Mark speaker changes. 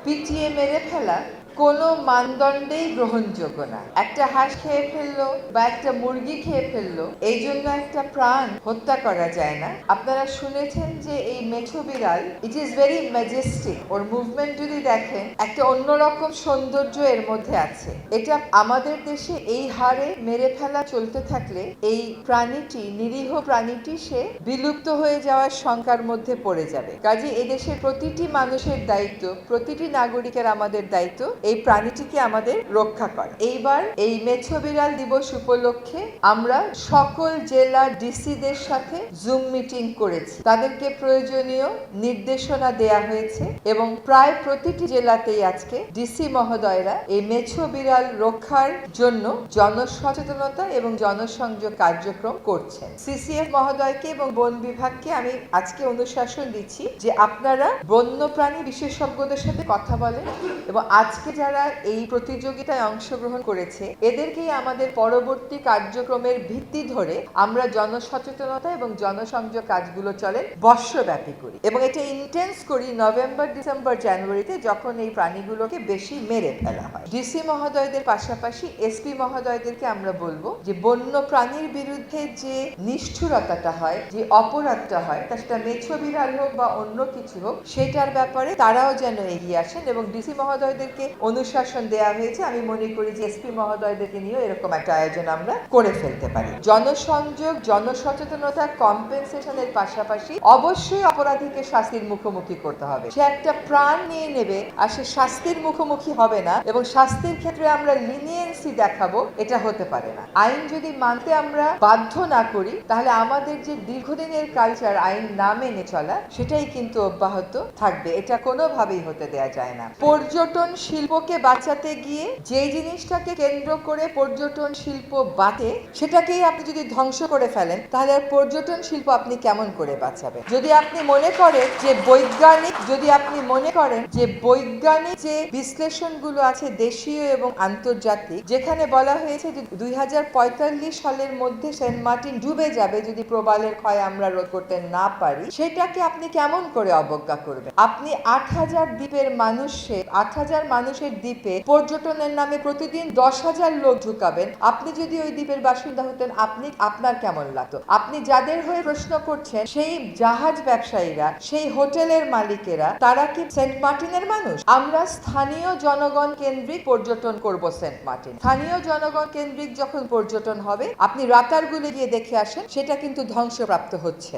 Speaker 1: পিটিয়ে মেরে ফেলা কোনো মানদণ্ডেই গ্রহণযোগ্য না। একটা হাঁস খেয়ে ফেললো বা একটা মুরগি খেয়ে ফেললো, এই জন্য একটা প্রাণ হত্যা করা যায় না। আপনারা শুনেছেন যে এই মেছো বিড়াল, it is very Majestic. Or movement যদি দেখেন, একটা অন্যরকম সৌন্দর্য এর মধ্যে আছে। এটা আমাদের দেশে এই হারে মেরে ফেলা চলতে থাকলে এই প্রাণীটি, নিরীহ প্রাণীটি, সে বিলুপ্ত হয়ে যাওয়ার শঙ্কার মধ্যে পড়ে যাবে। কাজে এদেশের প্রতিটি মানুষের দায়িত্ব, প্রতিটি নাগরিকের আমাদের দায়িত্ব এই প্রাণীটিকে আমাদের রক্ষা করা। এইবার এই মেছো বিড়াল দিবস উপলক্ষে আমরা সকল জেলা ডিসিদের সাথে জুম মিটিং করেছি। তাদেরকে প্রয়োজনীয় নির্দেশনা দেয়া হয়েছে এবং প্রায় প্রতিটি জেলাতেই আজকে ডিসি মহোদয়রা এই মেছো বিড়াল রক্ষার জন্য জনসচেতনতা এবং জনসংযোগ কার্যক্রম করছেন। সিসিএফ মহোদয়কে এবং বন বিভাগকে আমি আজকে অনুশাসন দিচ্ছি যে আপনারা বন্যপ্রাণী বিশেষজ্ঞদের সাথে কথা বলেন এবং আজকে যারা এই প্রতিযোগিতায় অংশগ্রহণ করেছে এদেরকেই আমাদের পরবর্তী কার্যক্রমের ভিত্তি ধরে আমরা জনসচেতনতা এবং জনসংযোগ কাজগুলো চলে বর্ষব্যাপী করি এবং এটা ইন্টেন্স করি নভেম্বর, ডিসেম্বর, জানুয়ারিতে, যখন এই প্রাণীগুলোকে বেশি মেরে ফেলা হয়। ডিসি মহোদয়দের পাশাপাশি এসপি মহোদয়দেরকে আমরা বলবো যে বন্য প্রাণীর বিরুদ্ধে যে নিষ্ঠুরতাটা হয়, যে অপরাধটা হয়, তা সেটা মেছো বিড়াল হোক বা অন্য কিছু হোক, সেটার ব্যাপারে তারাও যেন এগিয়ে আসেন এবং ডিসি মহোদয়দেরকে অনুশাসন দেওয়া হয়েছে। আমি মনে করি যে এসপি মহোদয়দেরকে নিয়েও এরকম একটা আয়োজন আমরা করে ফেলতে পারি। জনসংযোগ, জনসচেতনতা, কম্পেনসেশনের পাশাপাশি অবশ্যই অপরাধীকে শাস্তির মুখোমুখি করতে হবে। সে একটা প্রাণ নিয়ে নেবে আর সে শাস্তির মুখোমুখি হবে না এবং শাস্তির ক্ষেত্রে আমরা লিনিয়েন্সি দেখাবো, এটা হতে পারে না। আইন যদি মানতে আমরা বাধ্য না করি তাহলে আমাদের যে দীর্ঘদিনের কালচার আইন না মেনে চলা, সেটাই কিন্তু অব্যাহত থাকবে। এটা কোনোভাবেই হতে দেয়া যায় না। পর্যটন শিল্পকে বাঁচাতে গিয়ে যেই জিনিসটাকে কেন্দ্র করে পর্যটন শিল্প বাঁচে, সেটাকেই আপনি যদি ধ্বংস করে ফেলেন তাহলে আর পর্যটন শিল্প আপনি কেমন করে বাঁচাবেন? যদি আপনি মনে করেন যে বৈজ্ঞানিক যে বিশ্লেষণগুলো আছে দেশীয় এবং আন্তর্জাতিক, যেখানে বলা হয়েছে যে 2045 সালের মধ্যে সেন্ট মার্টিন ডুবে যাবে যদি প্রবালের ক্ষয় আমরা রোধ করতে না পারি, সেটাকে আপনি কেমন করে অবজ্ঞা করবেন? আপনি 8,000 দ্বীপের 8,000 মানুষের দ্বীপে পর্যটনের নামে প্রতিদিন 10,000 লোক ঢুকাবেন। আপনি যদি ওই দ্বীপের বাসিন্দা হতেন, আপনার কেমন লাগতো? আপনি যাদের হয়ে প্রশ্ন করছেন, সেই জাহাজ ব্যবসায়ীরা, সেই হোটেলের মালিকেরা, তারা কি সেন্ট মার্টিনের মানুষ? আমরা স্থানীয় জনগণ কেন্দ্রিক পর্যটন করব সেন্ট মার্টিন। স্থানীয় জনগণ কেন্দ্রিক যখন পর্যটন হবে, আপনি রাতারগুলে গিয়ে দেখে আসেন, সেটা কিন্তু ধ্বংসপ্রাপ্ত হচ্ছে।